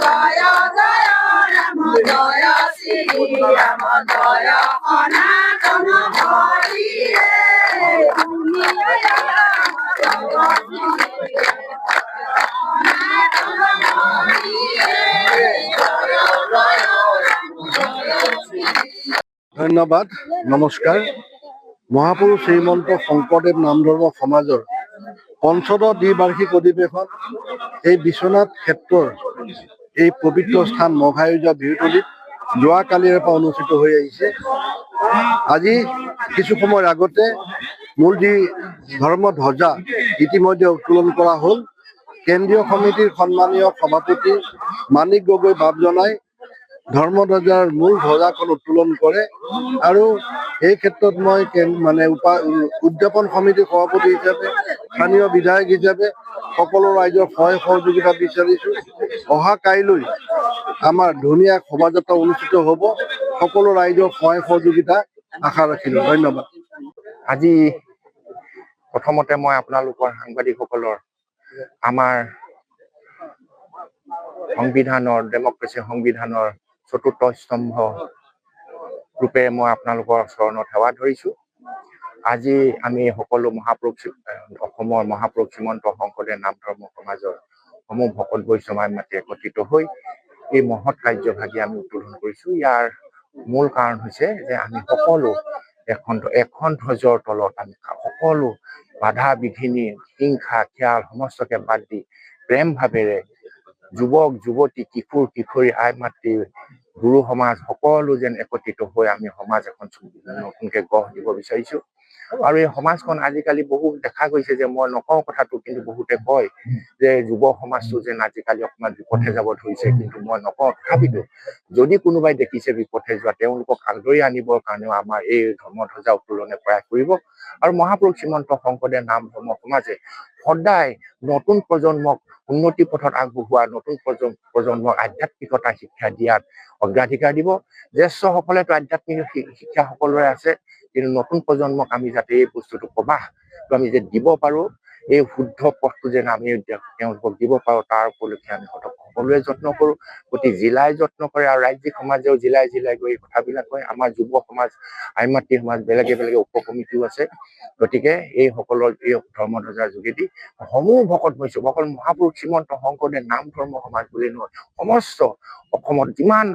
জয় জয় ৰাম জয় শ্ৰী ৰাম জয় সনাতন হৰি ধন্যবাদ, নমস্কাৰ। মহাপুৰুষ শ্ৰীমন্ত শংকৰদেৱ নাম ধৰ্ম সমাজৰ পঞ্চদশ দ্বিবাৰ্ষিক অধিৱেশন এই বিশ্বনাথ ক্ষেত্ৰৰ এই পবিত্ৰ স্থান মঘায়ুজা বিহুতলীত যোৱাকালিৰে পৰা অনুষ্ঠিত হৈ আহিছে। আজি কিছু সময়ৰ আগতে মূল যি ধৰ্ম ধ্বজা ইতিমধ্যে উত্তোলন কৰা হ'ল। কেন্দ্ৰীয় সমিতিৰ সন্মানীয় সভাপতি মানিক গগৈ বাপ জনাই ধৰ্মধ্বজাৰ মূল ধ্বজাখন উত্তোলন কৰে আৰু এই ক্ষেত্ৰত মই উদযাপন সমিতিৰ সভাপতি হিচাপে স্থানীয় বিধায়ক হিচাপে সকলো ৰাইজৰ সহায় সহযোগিতা বিচাৰিছোঁ। অহা কাইলৈ আমাৰ ধুনীয়া শোভাযাত্ৰা অনুষ্ঠিত হ'ব। সকলো ৰাইজৰ সহায় সহযোগিতা আশা ৰাখিলোঁ। ধন্যবাদ। আজি প্ৰথমতে মই আপোনালোকৰ সাংবাদিকসকলৰ আমাৰ সংবিধানৰ ডেমক্ৰেচি সংবিধানৰ চতুৰ্থ স্তম্ভ ৰূপে মই আপোনালোকৰ চৰণত সেৱা ধৰিছোঁ। আজি আমি সকলো অসমৰ মহাপুৰুষ শ্ৰীমন্ত শংকৰদেৱ নাম ধৰ্ম সমাজৰ সমূহ ভকত বৈষ্ণৱ মাতি একত্ৰিত হৈ এই মহৎ কাৰ্যভাগী আমি উত্তোলন কৰিছোঁ। ইয়াৰ মূল কাৰণ হৈছে যে আমি সকলো এখন ধ্বজৰ তলত আমি সকলো বাধা বিঘিনি হিংসা খিয়াল সমস্তকে বাদ দি প্ৰেম ভাৱেৰে যুৱক যুৱতী কিশোৰ কিশোৰী আই মাতৃ গুৰু সমাজ সকলো যেন একত্ৰিত হৈ আমি সমাজ এখন নতুনকে গঢ় দিব বিচাৰিছোঁ। আৰু এই সমাজখন আজিকালি বহু দেখা গৈছে যে মই নকওঁ কথাটো, কিন্তু বহুতে কয় যে যুৱ সমাজটো যেন আজিকালি অকণমান বিপথে যাব ধৰিছে, কিন্তু মই নকওঁ। তথাপিতো যদি কোনোবাই দেখিছে বিপথে যোৱা, তেওঁলোকক আদৰি আনিবৰ কাৰণেও আমাৰ এই ধৰ্মধ্বজা উত্তোলনে প্ৰয়াস কৰিব। আৰু মহাপুৰুষ শ্ৰীমন্ত শংকৰদেৱ নাম ধৰ্ম সমাজে সদায় নতুন প্ৰজন্মক উন্নতি পথত আগবঢ়োৱা, নতুন প্ৰজন্মক আধ্যাত্মিকতা শিক্ষা দিয়াত অগ্ৰাধিকাৰ দিব। জ্যেষ্ঠসকলেতো আধ্যাত্মিক শিক্ষা সকলোৰে আছে, কিন্তু নতুন প্ৰজন্মক আমি যাতে এই বস্তুটো প্ৰবাহটো আমি যে দিব পাৰোঁ, এই শুদ্ধ পথটো যেন আমি তেওঁলোকক দিব পাৰোঁ, তাৰ উপলক্ষে আমি সকলোৱে যত্ন কৰোঁ। প্ৰতি জিলাই যত্ন কৰে আৰু ৰাজ্যিক সমাজেও জিলাই জিলাই গৈ এই কথাবিলাক কয়। আমাৰ যুৱ সমাজ আই মাতৃ সমাজ বেলেগে বেলেগে উপ কমিটিও আছে। গতিকে এই সকলৰ এই ধৰ্মধ্বজাৰ যোগেদি সমূহ ভকত বৈষ্ণৱ অকল মহাপুৰুষ শ্ৰীমন্ত শংকৰদেৱ নাম ধৰ্ম সমাজ বুলি নহয়, সমস্ত অসমত যিমান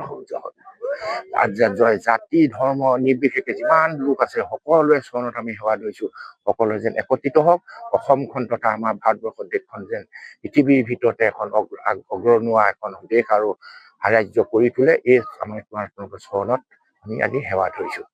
জাতি ধৰ্ম নিৰ্বিশেষে যিমান লোক আছে সকলোৱে চৰণত আমি সেৱা লৈছোঁ। সকলোৱে যেন একত্ৰিত হওক। অসমখন তথা আমাৰ ভাৰতবৰ্ষৰ দেশখন যেন পৃথিৱীৰ ভিতৰতে এখন অগ্ৰণুৱা এখন দেশ আৰু ৰাজ্য কৰি তোলে। এই আমাৰ চৰণত আমি আজি সেৱা ধৰিছোঁ।